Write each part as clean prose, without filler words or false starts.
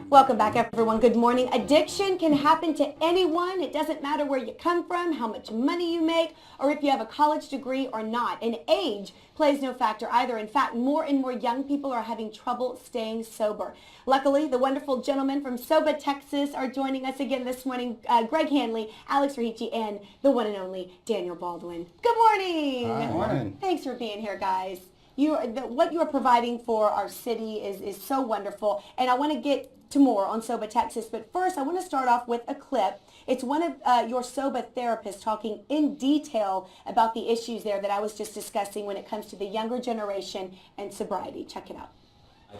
Welcome back, everyone. Good morning. Addiction can happen to anyone. It doesn't matter where you come from, how much money you make, or if you have a college degree or not. And age plays no factor either. In fact, more and more young people are having trouble staying sober. Luckily, the wonderful gentlemen from SOBA, Texas are joining us again this morning. Greg Hanley, Alex Rahici, and the one and only Daniel Baldwin. Good morning. Hi. Good morning. Thanks for being here, guys. What you are providing for our city is so wonderful. And I want to get to more on SOBA Texas, but first I want to start off with a clip. It's one of your SOBA therapists talking in detail about the issues there that I was just discussing when it comes to the younger generation and sobriety. Check it out.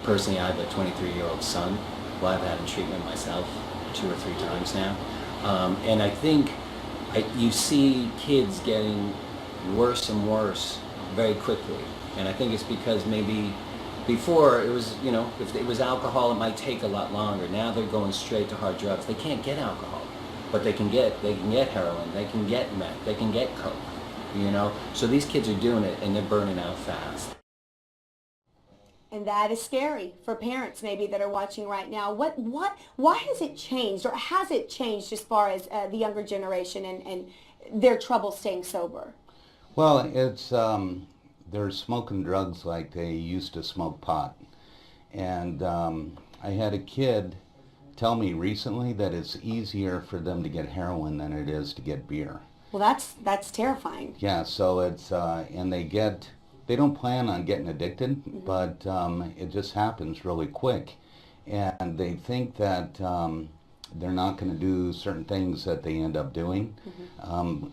Personally, I have a 23-year-old son who I've had in treatment myself 2 or 3 times now. And I think you see kids getting worse and worse very quickly. And I think it's because maybe before it was, if it was alcohol, it might take a lot longer. Now they're going straight to hard drugs. They can't get alcohol, but they can get heroin, they can get meth, they can get coke, So these kids are doing it and they're burning out fast. And that is scary for parents maybe that are watching right now. Why has it changed, or has it changed as far as the younger generation and their trouble staying sober? Well, it's they're smoking drugs like they used to smoke pot. And I had a kid tell me recently that it's easier for them to get heroin than it is to get beer. Well, that's terrifying. Yeah, so it's, and they don't plan on getting addicted, mm-hmm. but it just happens really quick. And they think that they're not going to do certain things that they end up doing,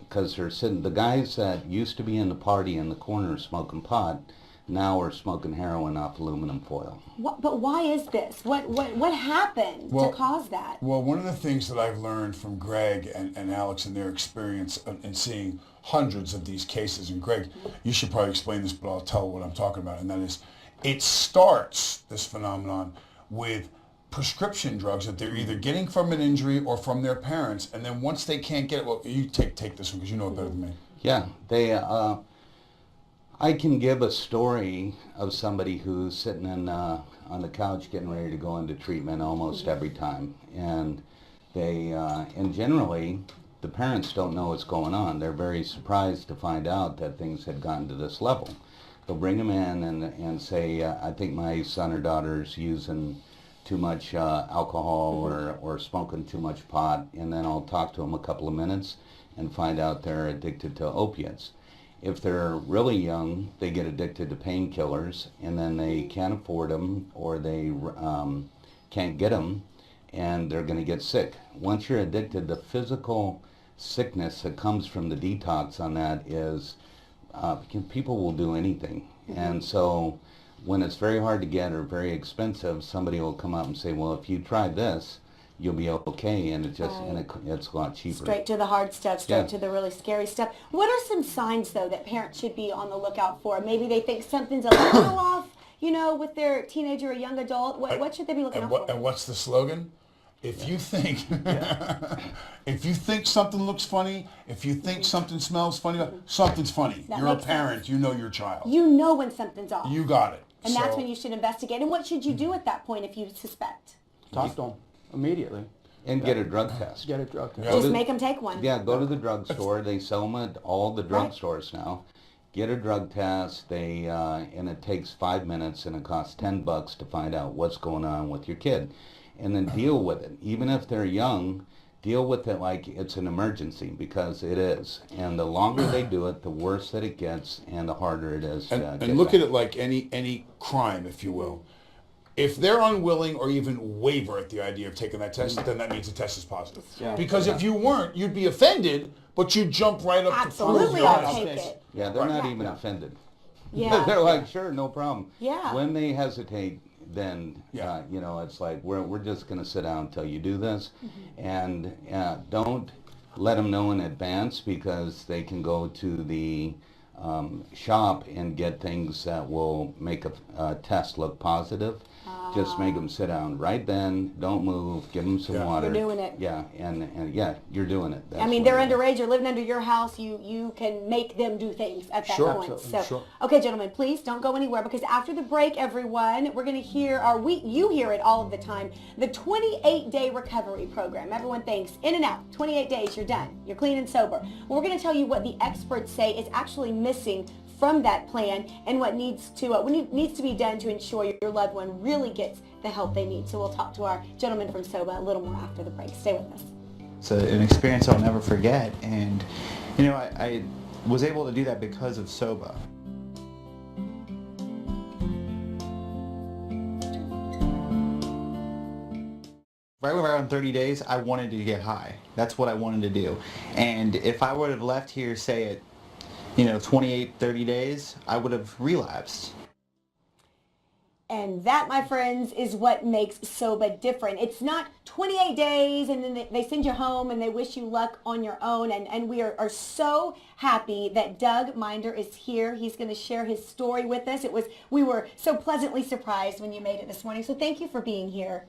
because they're sitting. The guys that used to be in the party in the corner smoking pot now are smoking heroin off aluminum foil. But why is this? What happened to cause that? Well, one of the things that I've learned from Greg and Alex and their experience and seeing hundreds of these cases, and Greg, you should probably explain this, but I'll tell what I'm talking about, and that is, it starts, this phenomenon, with prescription drugs that they're either getting from an injury or from their parents, and then once they can't get it, well, you take this one because you know it better than me. Yeah, I can give a story of somebody who's sitting on the couch getting ready to go into treatment almost every time, and and generally the parents don't know what's going on. They're very surprised to find out that things had gotten to this level. They'll bring them in and say, I think my son or daughter's using too much alcohol or smoking too much pot, and then I'll talk to them a couple of minutes and find out they're addicted to opiates. If they're really young, they get addicted to painkillers, and then they can't afford them, or they can't get them, and they're going to get sick. Once you're addicted, the physical sickness that comes from the detox on that is people will do anything. And so when it's very hard to get or very expensive, somebody will come up and say, well, if you try this, you'll be okay, and it's a lot cheaper. Straight to the hard stuff, straight to the really scary stuff. What are some signs, though, that parents should be on the lookout for? Maybe they think something's a little off, with their teenager or young adult. What should they be looking out for? And what's the slogan? If you think, if you think something looks funny, if you think something smells funny, something's funny. You're a parent. Sense. You know your child. You know when something's off. You got it. And that's when you should investigate. And what should you do at that point if you suspect? Talk to them immediately. And get a drug test. Get a drug test. Just make them take one. Yeah, go to the drugstore. They sell them at all the drugstores now. Get a drug test. And it takes 5 minutes, and it costs $10 to find out what's going on with your kid. And then deal with it. Even if they're young, deal with it like it's an emergency, because it is. And the longer they do it, the worse that it gets, and the harder it is to get and look back. at it like any crime, if you will. If they're unwilling or even waver at the idea of taking that test, then that means the test is positive. Yeah. Because if you weren't, you'd be offended, but you'd jump right up Absolutely, to prove I'll take it. Yeah, they're not even offended. Yeah. They're like, sure, no problem. Yeah. When they hesitate, then it's like we're just going to sit down until you do this, and don't let them know in advance, because they can go to the shop and get things that will make a test look positive. Just make them sit down right then, don't move, give them some water. You're doing it. Yeah, and yeah, you're doing it. That's I mean, what they're it is. underage, they're living under your house, you can make them do things at that Sure, point. absolutely. So, Sure. okay, gentlemen, please don't go anywhere, because after the break, everyone, we're going to hear, you hear it all of the time, the 28-day recovery program. Everyone thinks, in and out, 28 days, you're done, you're clean and sober. Well, we're going to tell you what the experts say is actually missing from that plan, and what needs to be done to ensure your loved one really gets the help they need. So we'll talk to our gentleman from SOBA a little more after the break. Stay with us. It's an experience I'll never forget, and I was able to do that because of SOBA. Right around 30 days, I wanted to get high. That's what I wanted to do. And if I would have left here, say at 28, 30 days, I would have relapsed. And that, my friends, is what makes SOBA different. It's not 28 days and then they send you home and they wish you luck on your own. And we are so happy that Doug Minder is here. He's going to share his story with us. We were so pleasantly surprised when you made it this morning. So thank you for being here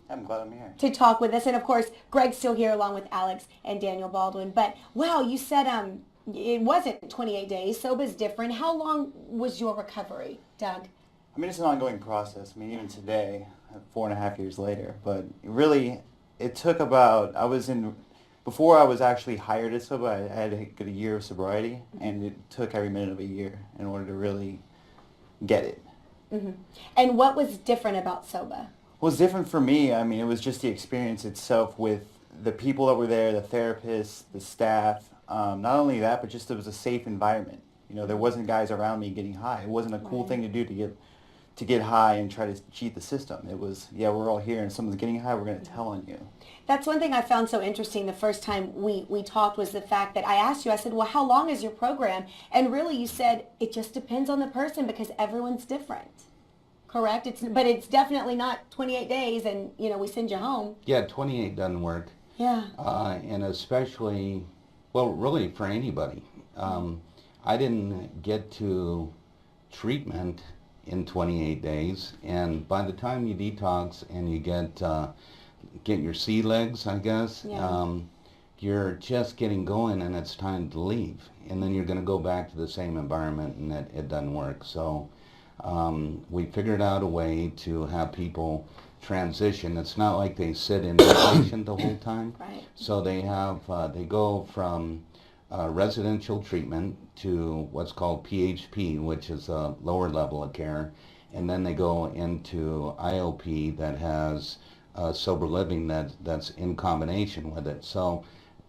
I'm glad I'm here. to talk with us. And of course, Greg's still here along with Alex and Daniel Baldwin. But wow, you said it wasn't 28 days. SOBA's different. How long was your recovery, Doug? I mean, it's an ongoing process. I mean, even today, 4.5 years later. But really, it took before I was actually hired at SOBA, I had a year of sobriety, and it took every minute of a year in order to really get it. Mm-hmm. And what was different about SOBA? What was different for me, I mean, it was just the experience itself with the people that were there, the therapists, the staff. Not only that, but just it was a safe environment. There wasn't guys around me getting high. It wasn't a cool thing to do to get high and try to cheat the system. It was, we're all here and someone's getting high, we're going to tell on you. That's one thing I found so interesting the first time we talked, was the fact that I asked you, I said, well, how long is your program? And really you said, it just depends on the person because everyone's different. Correct? But it's definitely not 28 days and, we send you home. Yeah, 28 doesn't work. Yeah. And especially, well, really for anybody. I didn't get to treatment in 28 days, and by the time you detox and you get your sea legs, I guess, you're just getting going and it's time to leave. And then you're going to go back to the same environment and it doesn't work. So we figured out a way to have people transition. It's not like they sit in inpatient the whole time. Right. So they go from residential treatment to what's called PHP, which is a lower level of care, and then they go into IOP that has sober living that's in combination with it. So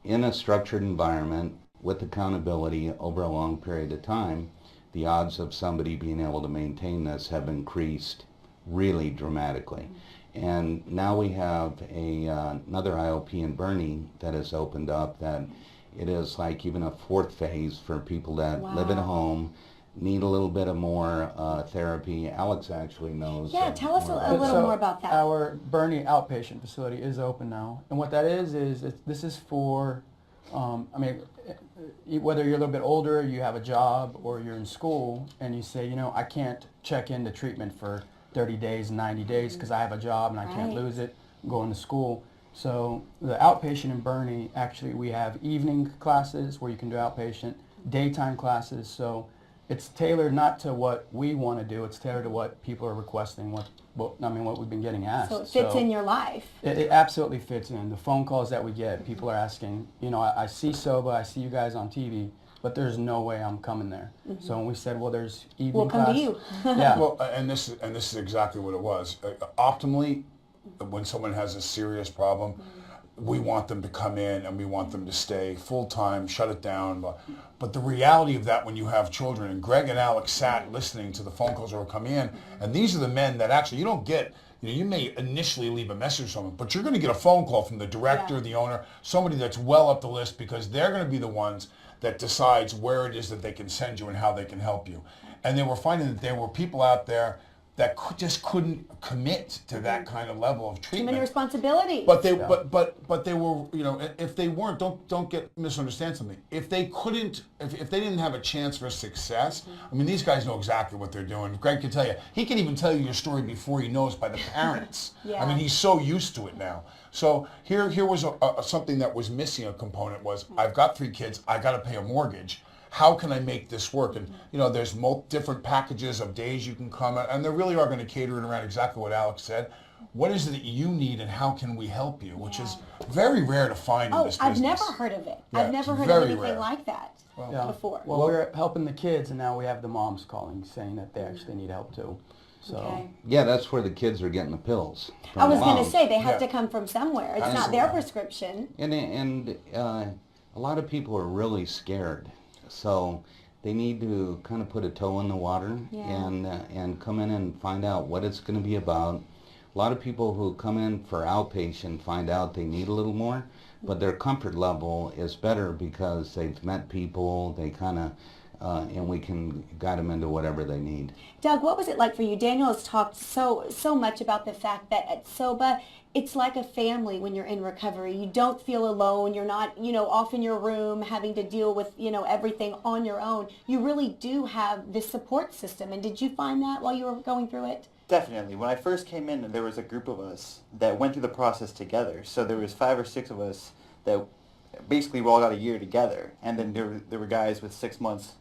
in a structured environment with accountability over a long period of time, the odds of somebody being able to maintain this have increased really dramatically. And now we have another IOP in Bernie that has opened up that it is like even a fourth phase for people that live at home, need a little bit of more therapy. Alex actually knows. Yeah, tell us a little So more about that. Our Bernie outpatient facility is open now, and what that is this is for, whether you're a little bit older, you have a job, or you're in school, and you say, I can't check into treatment for 30 days, 90 days, because I have a job and I can't lose it, I'm going to school. So the outpatient in Bernie, actually we have evening classes where you can do outpatient, daytime classes, so it's tailored not to what we want to do, it's tailored to what people are requesting, what we've been getting asked. So it fits in your life. It absolutely fits in. The phone calls that we get, people are asking, I see SOBA, I see you guys on TV, but there's no way I'm coming there. Mm-hmm. So when we said, well, there's evening class. We'll come to you. Yeah. Well, and this is exactly what it was. Optimally, when someone has a serious problem, we want them to come in and we want them to stay full-time, shut it down. But the reality of that when you have children, and Greg and Alex sat listening to the phone calls that were coming in, and these are the men that actually you don't get, you may initially leave a message to someone, but you're going to get a phone call from the director, the owner, somebody that's well up the list, because they're going to be the ones that decides where it is that they can send you and how they can help you. And they were finding that there were people out there that just couldn't commit to that kind of level of Too treatment. many responsibilities. But they, but they were, you know, if they weren't, don't get misunderstand something. If they couldn't, if they didn't have a chance for success, I mean, these guys know exactly what they're doing. Greg can tell you, he can even tell you your story before he knows by the parents. Yeah. I mean, he's so used to it now. So here was something that was missing. A component was, I've got 3 kids, I got to pay a mortgage. How can I make this work? And you know, there's different packages of days you can come, and they really are going to cater it around exactly what Alex said. What is it that you need, and how can we help you? Which is very rare to find in this business. I've never heard of it. Yeah, I've never heard of very anything rare. like that before. Well, we're helping the kids, and now we have the moms calling saying that they actually need help too. So. Okay. Yeah, that's where the kids are getting the pills. I from was the going to moms. say they have Yeah. to come from somewhere. It's not Absolutely. their prescription. And a lot of people are really scared, so they need to kind of put a toe in the water and come in and find out what it's going to be about. A lot of people who come in for outpatient find out they need a little more, but their comfort level is better because they've met people, they kind of, and we can guide them into whatever they need. Doug, what was it like for you? Daniel has talked so much about the fact that at SOBA, it's like a family when you're in recovery. You don't feel alone. You're not, off in your room having to deal with, everything on your own. You really do have this support system. And did you find that while you were going through it? Definitely. When I first came in, there was a group of us that went through the process together. So there was 5 or 6 of us that basically we all got a year together. And then there were guys with 6 months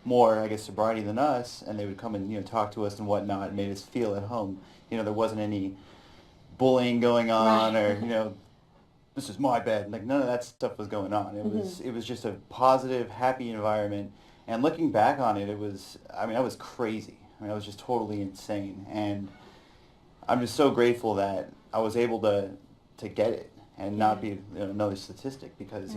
more, I guess, sobriety than us, and they would come and talk to us and whatnot, and made us feel at home. There wasn't any bullying going on, or this is my bed. Like, none of that stuff was going on. It was just a positive, happy environment. And looking back on it, I was crazy. I was just totally insane. And I'm just so grateful that I was able to get it and not be another statistic, because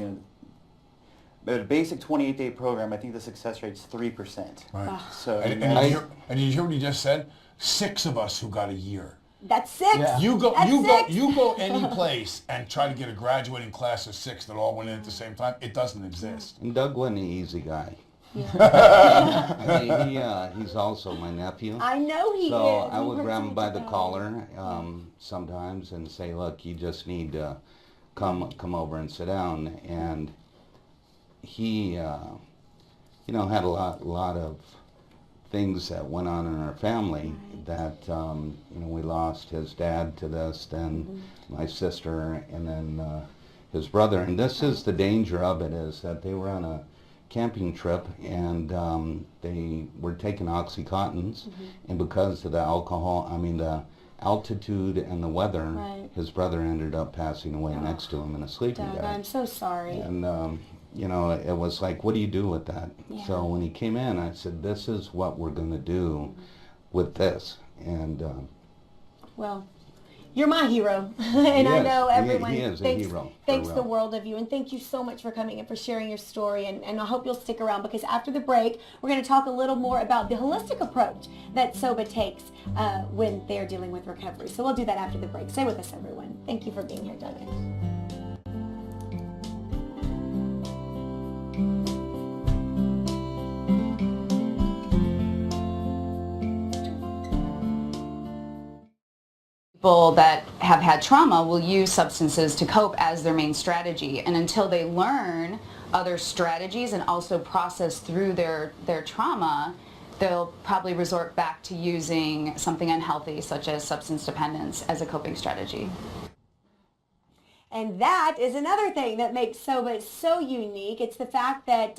but a basic 28-day program, I think the success rate's 3%. Right. So And you hear what he just said? 6 of us who got a year. That's 6. Yeah. You go That's 6. any place and try to get a graduating class of 6 that all went in at the same time. It doesn't exist. And Doug wasn't an easy guy. He's also my nephew. I know he is. So I We would heard grab so him by much the about collar sometimes and say, look, you just need to come over and sit down. And he, had a lot of things that went on in our family that, we lost his dad to this, then my sister, and then his brother. And this is the danger of it, is that they were on a camping trip, and they were taking Oxycontins, and because of the the altitude and the weather, his brother ended up passing away next to him in a sleeping Doug, bag. I'm so sorry. And it was like, what do you do with that? Yeah. So when he came in, I said, this is what we're going to do with this. And Well, you're my hero, and I know everyone he is a thinks, hero, for thinks real. the world of you, and thank you so much for coming and for sharing your story, and I hope you'll stick around, because after the break, we're going to talk a little more about the holistic approach that SOBA takes when they are dealing with recovery. So we'll do that after the break. Stay with us, everyone. Thank you for being here, Doug. People that have had trauma will use substances to cope as their main strategy, and until they learn other strategies and also process through their trauma, they'll probably resort back to using something unhealthy such as substance dependence as a coping strategy. And that is another thing that makes SOBA so unique. It's the fact that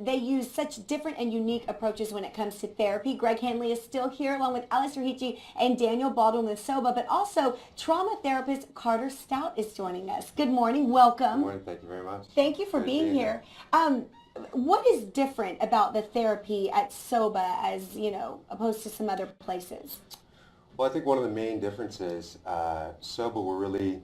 they use such different and unique approaches when it comes to therapy. Greg Hanley is still here, along with Alice Rahici and Daniel Baldwin with SOBA, but also trauma therapist Carter Stout is joining us. Good morning. Welcome. Good morning. Thank you very much. Thank you for Great being here. What is different about the therapy at SOBA as, opposed to some other places? Well, I think one of the main differences, SOBA, we're really,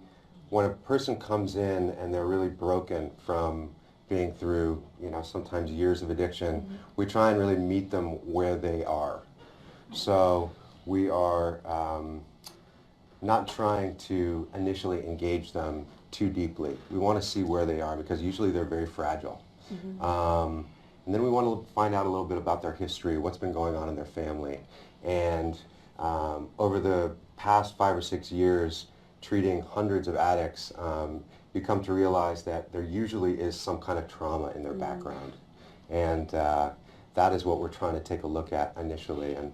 when a person comes in and they're really broken from being through, sometimes years of addiction, we try and really meet them where they are. So we are not trying to initially engage them too deeply. We want to see where they are, because usually they're very fragile. And then we want to find out a little bit about their history, what's been going on in their family. And Over the past 5 or 6 years, treating hundreds of addicts, you come to realize that there usually is some kind of trauma in their background. And that is what we're trying to take a look at initially. And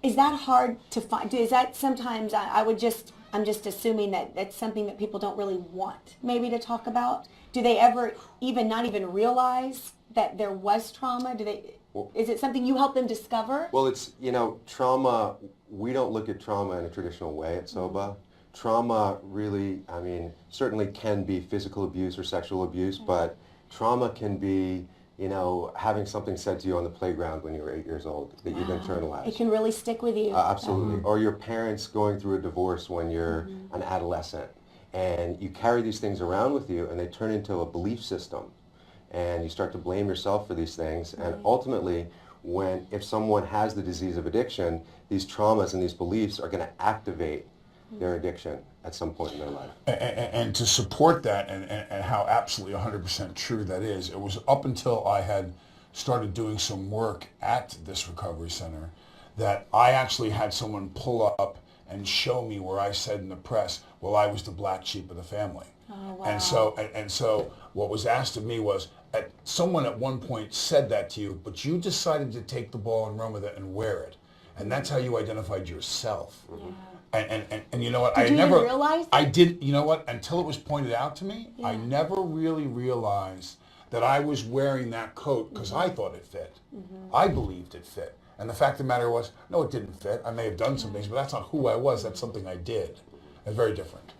is that hard to find? Is that sometimes, I'm just assuming that that's something that people don't really want maybe to talk about? Do they ever not even realize that there was trauma? Is it something you help them discover? Well, it's, trauma, we don't look at trauma in a traditional way at SOBA. Trauma really, certainly can be physical abuse or sexual abuse, but trauma can be, having something said to you on the playground when you were 8 years old that you've internalized. It can really stick with you. Absolutely. Or your parents going through a divorce when you're an adolescent. And you carry these things around with you and they turn into a belief system. And you start to blame yourself for these things. And ultimately, if someone has the disease of addiction, these traumas and these beliefs are going to activate their addiction at some point in their life. And to support that and how absolutely 100% true that is, it was up until I had started doing some work at this recovery center that I actually had someone pull up and show me where I said in the press, well, I was the black sheep of the family. Oh, wow. And so what was asked of me was, someone at one point said that to you, but you decided to take the ball and run with it and wear it. And that's how you identified yourself. And you know what? Did you even realize that? I did. You know what? Until it was pointed out to me, I never really realized that I was wearing that coat because I thought it fit. I believed it fit. And the fact of the matter was, no, it didn't fit. I may have done some things, but that's not who I was. That's something I did. It's very different.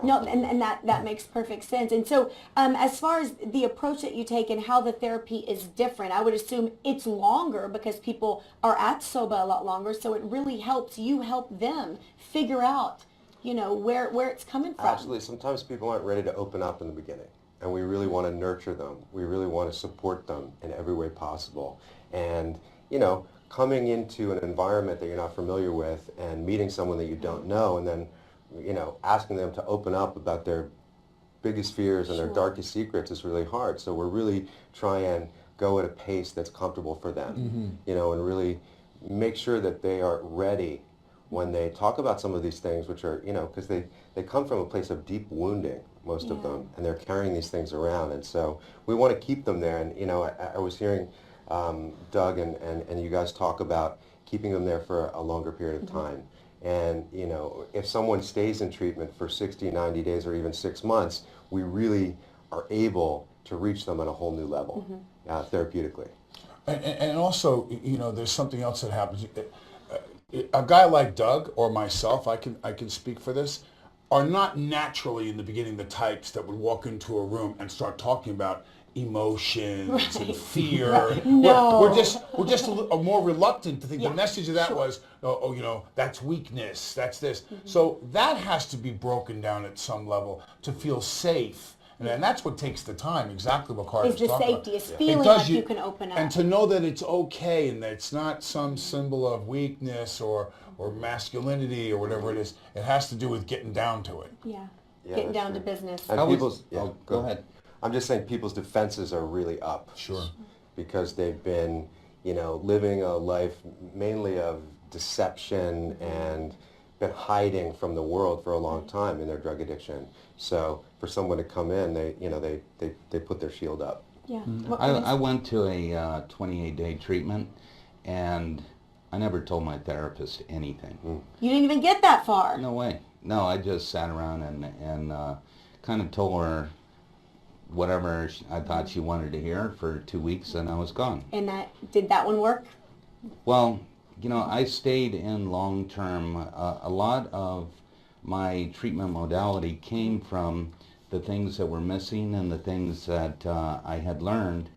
No, and that makes perfect sense. And so as far as the approach that you take and how the therapy is different, I would assume it's longer because people are at SOBA a lot longer, so it really helps you help them figure out, where it's coming from. Absolutely. Sometimes people aren't ready to open up in the beginning, and we really want to nurture them. We really want to support them in every way possible. And, coming into an environment that you're not familiar with and meeting someone that you don't know and then asking them to open up about their biggest fears and their darkest secrets is really hard. So we're really trying to go at a pace that's comfortable for them, and really make sure that they are ready when they talk about some of these things, which are, because they come from a place of deep wounding, most of them, and they're carrying these things around. And so we want to keep them there. And, I was hearing Doug and you guys talk about keeping them there for a longer period of time. And, if someone stays in treatment for 60, 90 days, or even 6 months, we really are able to reach them on a whole new level, therapeutically. And also, there's something else that happens. A guy like Doug or myself, I can speak for this, are not naturally in the beginning the types that would walk into a room and start talking about emotions and fear. No. We're just more reluctant to think the message of that was, that's weakness, that's this. So that has to be broken down at some level to feel safe. And that's what takes the time, exactly what Carter's talking about. Is the safety, is feeling like you can open up. And to know that it's okay and that it's not some symbol of weakness or masculinity or whatever it is. It has to do with getting down to it. Getting down to business. And Go ahead. I'm just saying people's defenses are really up. Sure. Because they've been, living a life mainly of deception and been hiding from the world for a long time in their drug addiction. So for someone to come in, they put their shield up. Yeah. I went to a 28-day treatment, and I never told my therapist anything. You didn't even get that far. No way. No, I just sat around and kind of told her whatever I thought she wanted to hear for 2 weeks, and I was gone. And did that one work? Well, I stayed in long-term. A lot of my treatment modality came from the things that were missing and the things that I had learned.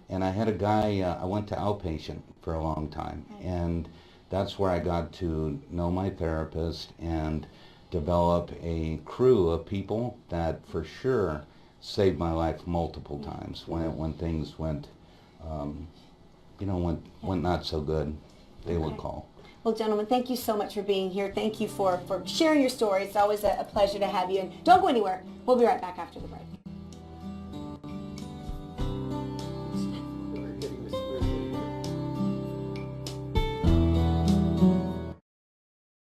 And I had a guy, I went to outpatient for a long time, and that's where I got to know my therapist and develop a crew of people that for sure saved my life multiple times when things went, went not so good. They would call. Well, gentlemen, thank you so much for being here. Thank you for sharing your story. It's always a pleasure to have you. And don't go anywhere. We'll be right back after the break.